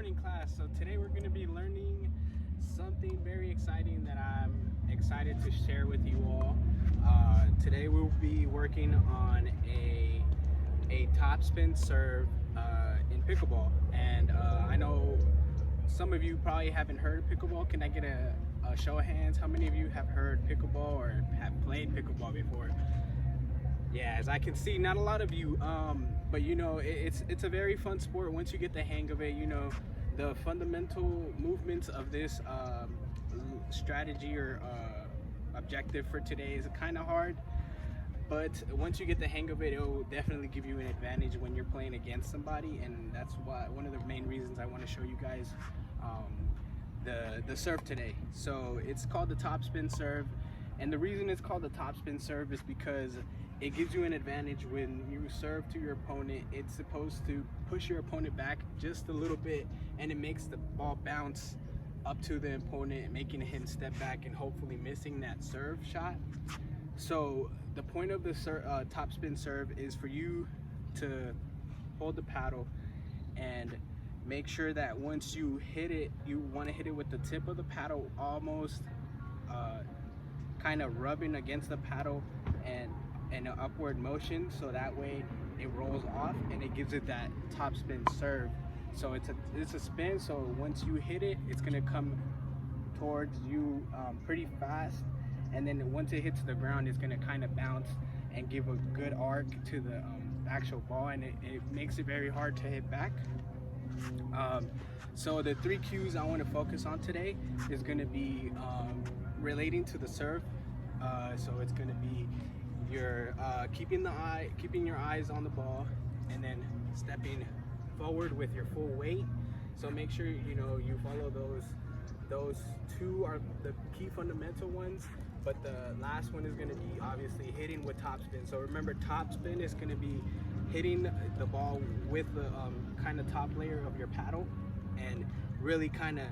morning, class. So today we're going to be learning something very exciting that I'm excited to share with you all. Today we'll be working on a topspin serve in pickleball, and I know some of you probably haven't heard of pickleball. Can I get a show of hands? How many of you have heard pickleball or have played pickleball before? Yeah, as I can see, not a lot of you, but you know, it's a very fun sport once you get the hang of it. You know, the fundamental movements of this strategy or objective for today is kind of hard, but once you get the hang of it, it'll definitely give you an advantage when you're playing against somebody, and that's why one of the main reasons I want to show you guys the serve today. So it's called the topspin serve, and the reason it's called the topspin serve is because it gives you an advantage when you serve to your opponent. It's supposed to push your opponent back just a little bit, and it makes the ball bounce up to the opponent, making him step back and hopefully missing that serve shot. So the point of the topspin serve is for you to hold the paddle and make sure that once you hit it, you want to hit it with the tip of the paddle almost kind of rubbing against the paddle and an upward motion, so that way it rolls off and it gives it that topspin serve. So it's a spin, so once you hit it, it's gonna come towards you pretty fast, and then once it hits the ground, it's gonna kind of bounce and give a good arc to the actual ball, and it makes it very hard to hit back. So the three cues I want to focus on today is going to be relating to the serve. So it's going to be your keeping your eyes on the ball, and then stepping forward with your full weight. So make sure you know you follow those two are the key fundamental ones, but the last one is going to be obviously hitting with topspin. So remember, topspin is going to be hitting the ball with the kind of top layer of your paddle and really kind of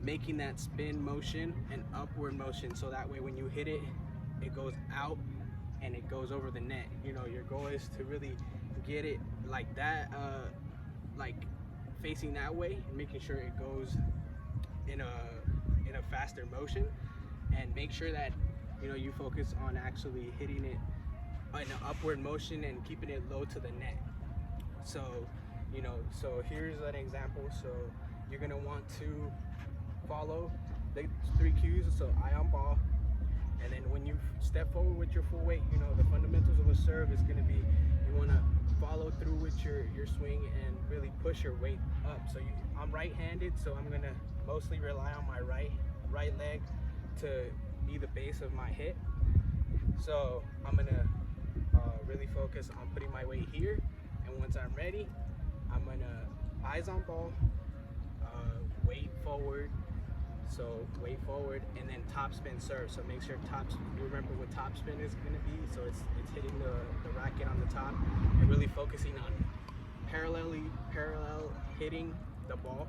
making that spin motion and upward motion, so that way when you hit it, it goes out and it goes over the net. You know, your goal is to really get it like that, like facing that way, and making sure it goes in a faster motion, and make sure that you know you focus on actually hitting it in an upward motion and keeping it low to the net. So you know, so here's an example. So you're gonna want to follow the three cues. So eye on ball, and then when you step forward with your full weight, you know, the fundamentals of a serve is gonna be, you wanna follow through with your swing and really push your weight up. So I'm right-handed, so I'm gonna mostly rely on my right leg to be the base of my hit. So I'm gonna really focus on putting my weight here, and once I'm ready, I'm gonna eyes on ball, weight forward, so weight forward, and then topspin serve. So make sure you remember what topspin is gonna be. So it's hitting the racket on the top and really focusing on parallel hitting the ball.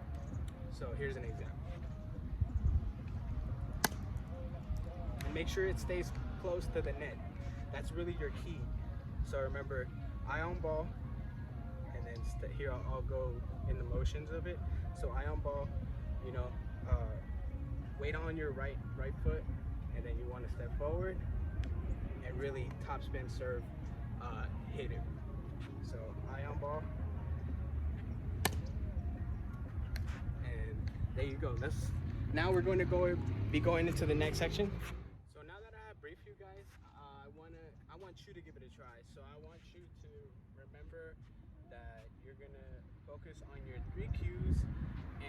So here's an example. And make sure it stays close to the net. That's really your key. So remember, eye on ball, and then here I'll go in the motions of it. So eye on ball, you know, weight on your right foot, and then you want to step forward and really topspin serve, hit it. So eye on ball, and there you go. Now we're going to be going into the next section. So now that I have briefed you guys, I want you to give it a try. So I want you to remember that you're gonna focus on your three cues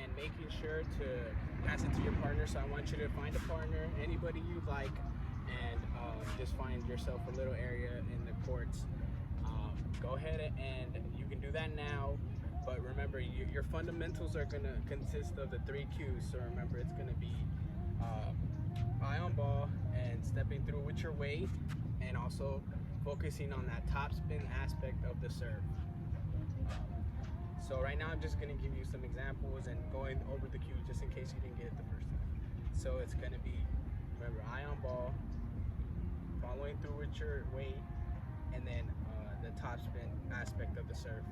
and making sure to pass it to your partner. So I want you to find a partner, anybody you like, and just find yourself a little area in the courts. Go ahead and you can do that now, but remember your fundamentals are gonna consist of the three cues. So remember, it's gonna be eye on ball and stepping through with your weight, and also focusing on that topspin aspect of the serve. So right now I'm just gonna give you some examples and going over the cues just in case you didn't get it the first time. So it's gonna be, remember, eye on ball, following through with your weight, and then the topspin aspect of the serve.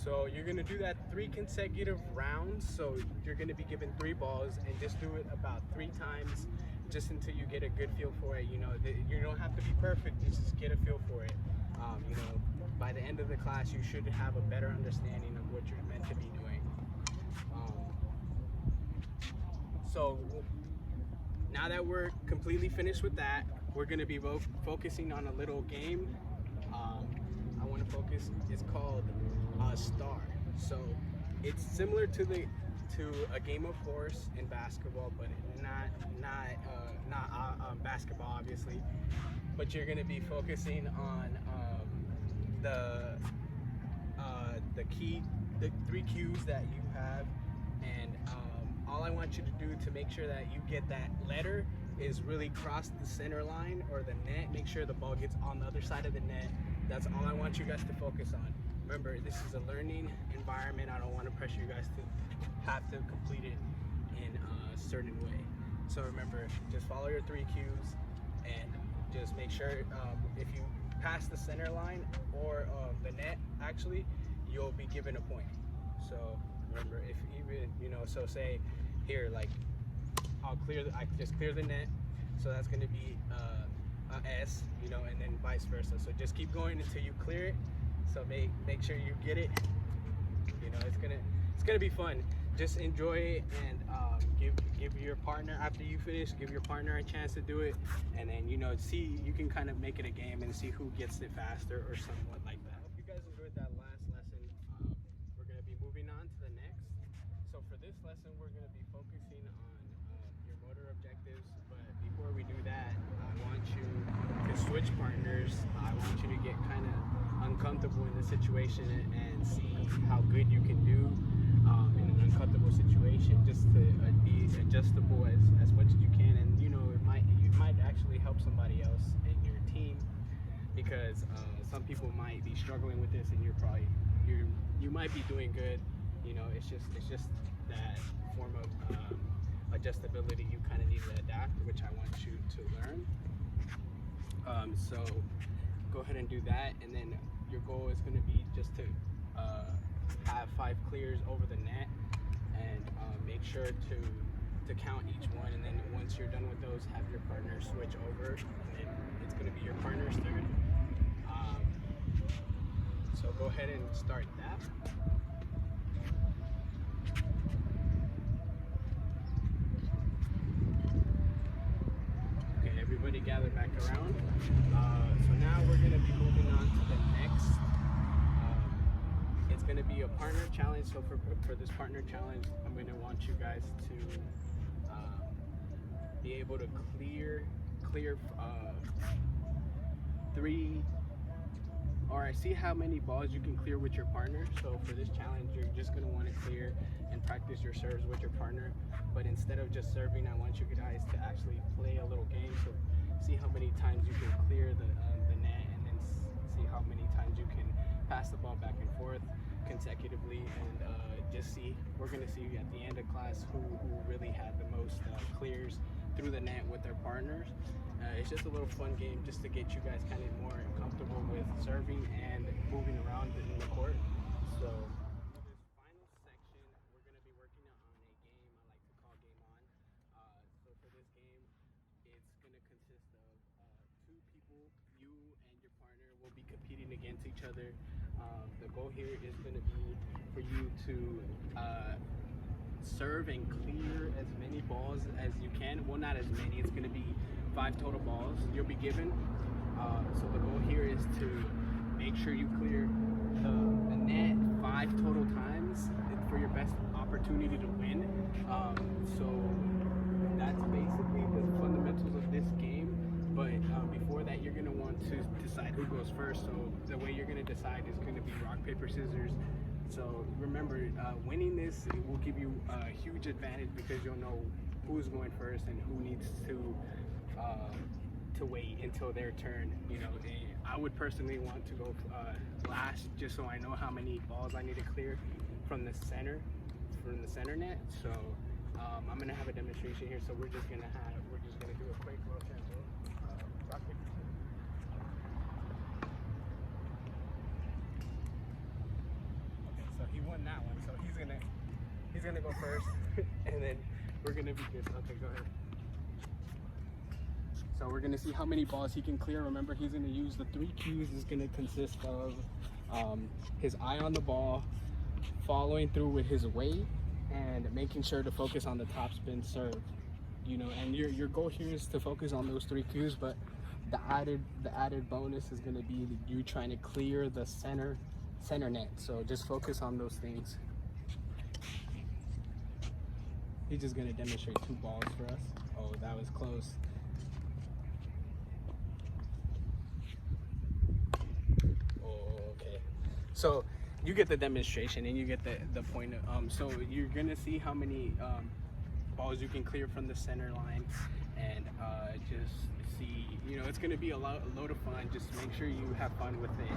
So you're gonna do that 3 consecutive rounds. So you're gonna be given 3 balls and just do it about 3 times, just until you get a good feel for it. You know, you don't have to be perfect, just get a feel for it. You know, by the end of the class, you should have a better understanding of what you're meant to be doing. So now that we're completely finished with that, we're gonna be focusing on a little game. I want to focus. It's called Star. So it's similar to a game of horse in basketball, but not basketball, obviously. But you're gonna be focusing on the 3 cues that you have, and all I want you to do to make sure that you get that letter is really cross the center line or the net. Make sure the ball gets on the other side of the net. That's all I want you guys to focus on. Remember, this is a learning environment. I don't want to pressure you guys to have to complete it in a certain way. So remember, just follow your 3 cues and just make sure if you pass the center line or the net, actually, you'll be given a point. So remember, if even, you know, so say here, like I just clear the net, so that's going to be a S, you know, and then vice versa. So just keep going until you clear it. So make sure you get it. You know, it's gonna be fun. Just enjoy it, and give your partner, after you finish, give your partner a chance to do it, and then, you know, see, you can kind of make it a game and see who gets it faster or somewhat like that. I hope you guys enjoyed that last lesson. We're gonna be moving on to the next. So for this lesson, we're gonna be focusing on your motor objectives. But before we do that, I want you to switch partners. I want you to get kind of uncomfortable in the situation and see how good you can do in an uncomfortable situation, just to be adjustable as much as you can. And you know, you might actually help somebody else in your team, because some people might be struggling with this, and you might be doing good. You know, it's just that form of adjustability you kind of need to adapt, which I want you to learn. So go ahead and do that, and then your goal is going to be just to have 5 clears over the net, and make sure to count each one. And then once you're done with those, have your partner switch over, and then it's going to be your partner's turn. So go ahead and start that. Okay, everybody gather back around. So now we're going to be moving on to the next. It's going to be a partner challenge. So for this partner challenge, I'm going to want you guys to be able to clear 3, or see how many balls you can clear with your partner. So for this challenge, you're just going to want to clear and practice your serves with your partner. But instead of just serving, I want you guys to actually play a little game. So see how many times you can clear the net, and then see how many times you can pass the ball back and forth consecutively, and just see, we're going to see at the end of class who really had the most clears through the net with their partners. It's just a little fun game just to get you guys kind of more comfortable with serving and moving around in the court. So for this final section, we're going to be working on a game I like to call Game On. So for this game, it's going to consist of 2 people. You and your partner will be competing against each other. The goal here is going to be for you to serve and clear as many balls as you can. Well, not as many. It's going to be 5 total balls you'll be given. So the goal here is to make sure you clear the net 5 total times for your best opportunity to win. So that's basically the fundamentals of this game. But before that, you're going to want to decide who goes first. So the way you're going to decide is going to be rock, paper, scissors. So remember, winning this will give you a huge advantage, because you'll know who's going first and who needs to wait until their turn. You know, I would personally want to go last, just so I know how many balls I need to clear from the center net. So I'm gonna have a demonstration here. So we're just gonna do a quick little transfer. Rock, paper, scissors. Okay, so won that one, so he's gonna go first, and then we're gonna be good. Okay, go ahead. So we're gonna see how many balls he can clear. Remember, he's gonna use the 3 cues. Is gonna consist of his eye on the ball, following through with his weight, and making sure to focus on the topspin serve. You know, and your goal here is to focus on those 3 cues, but the added bonus is gonna be you trying to clear the center net. So just focus on those things. He's just gonna demonstrate 2 balls for us. Oh, that was close. So you get the demonstration and you get the point. So you're gonna see how many balls you can clear from the center line, and just see, you know, it's gonna be a load of fun. Just make sure you have fun with it.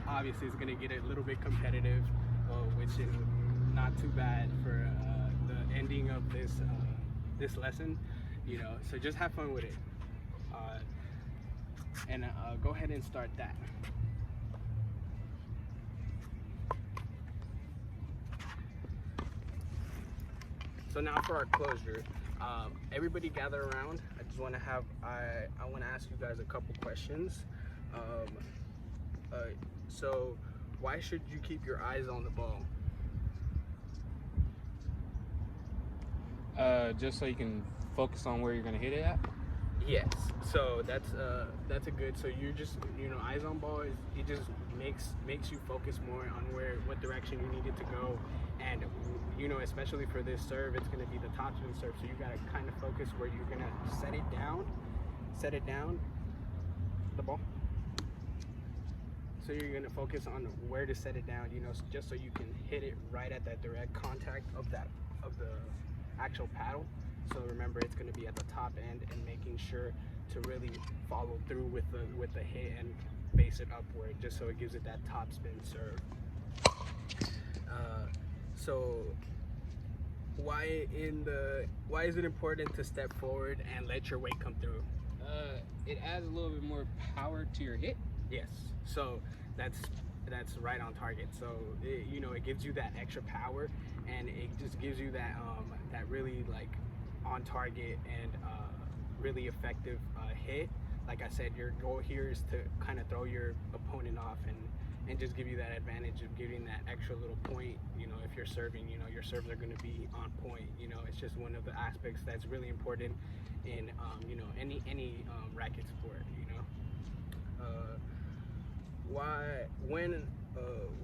Obviously, it's gonna get a little bit competitive, which is not too bad for the ending of this lesson. You know, so just have fun with it, and go ahead and start that. So now for our closure, everybody gather around. I just want to I want to ask you guys a couple questions. So why should you keep your eyes on the ball? Just so you can focus on where you're gonna hit it at. Yes. So that's a good. So you're just, you know, eyes on ball. It just makes you focus more on what direction you need it to go, and you know, especially for this serve, it's going to be the topspin serve. So you got to kind of focus where you're going to set it down, the ball. So you're going to focus on where to set it down, you know, just so you can hit it right at that direct contact of the actual paddle. So remember, it's going to be at the top end, and making sure to really follow through with the hit and base it upward, just so it gives it that topspin serve. So why is it important to step forward and let your weight come through? It adds a little bit more power to your hit. Yes. So that's right on target. So you know, it gives you that extra power, and it just gives you that really like on target and really effective hit. Like I said, your goal here is to kind of throw your opponent off and just give you that advantage of giving that extra little point. You know, if you're serving, you know, your serves are going to be on point. You know, it's just one of the aspects that's really important in you know, any racket sport. You know,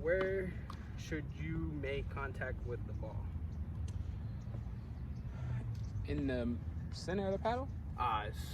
where should you make contact with the ball? In the center of the paddle.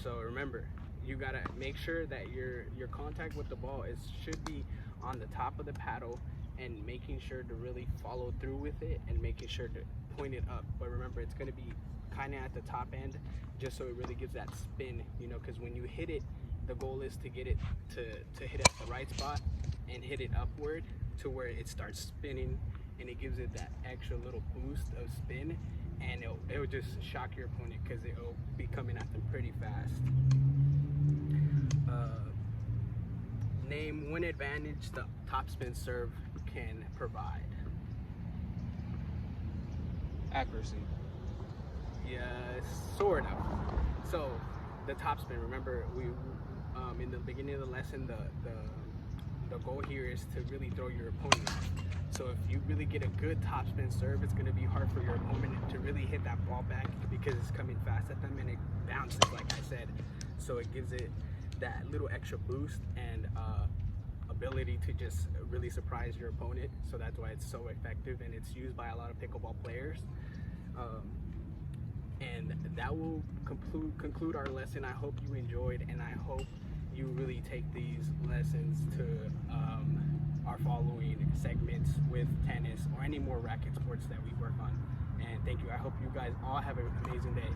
So remember, you gotta make sure that your contact with the ball should be on the top of the paddle, and making sure to really follow through with it and making sure to point it up. But remember, it's going to be kind of at the top end, just so it really gives that spin, you know, because when you hit it, the goal is to get it to hit at the right spot and hit it upward to where it starts spinning, and it gives it that extra little boost of spin, and it'll just shock your opponent because it'll be coming at them pretty fast. Name one advantage the topspin serve can provide. Accuracy. Yes, sort of. So the topspin, remember, we in the beginning of the lesson, the goal here is to really throw your opponent off. So if you really get a good topspin serve, it's going to be hard for your opponent to really hit that ball back because it's coming fast at them and it bounces, like I said. So it gives it that little extra boost and ability to just really surprise your opponent. So that's why it's so effective, and it's used by a lot of pickleball players. And that will conclude our lesson. I hope you enjoyed, and I hope you really take these lessons to our following segments with tennis or any more racket sports that we work on. And thank you. I hope you guys all have an amazing day.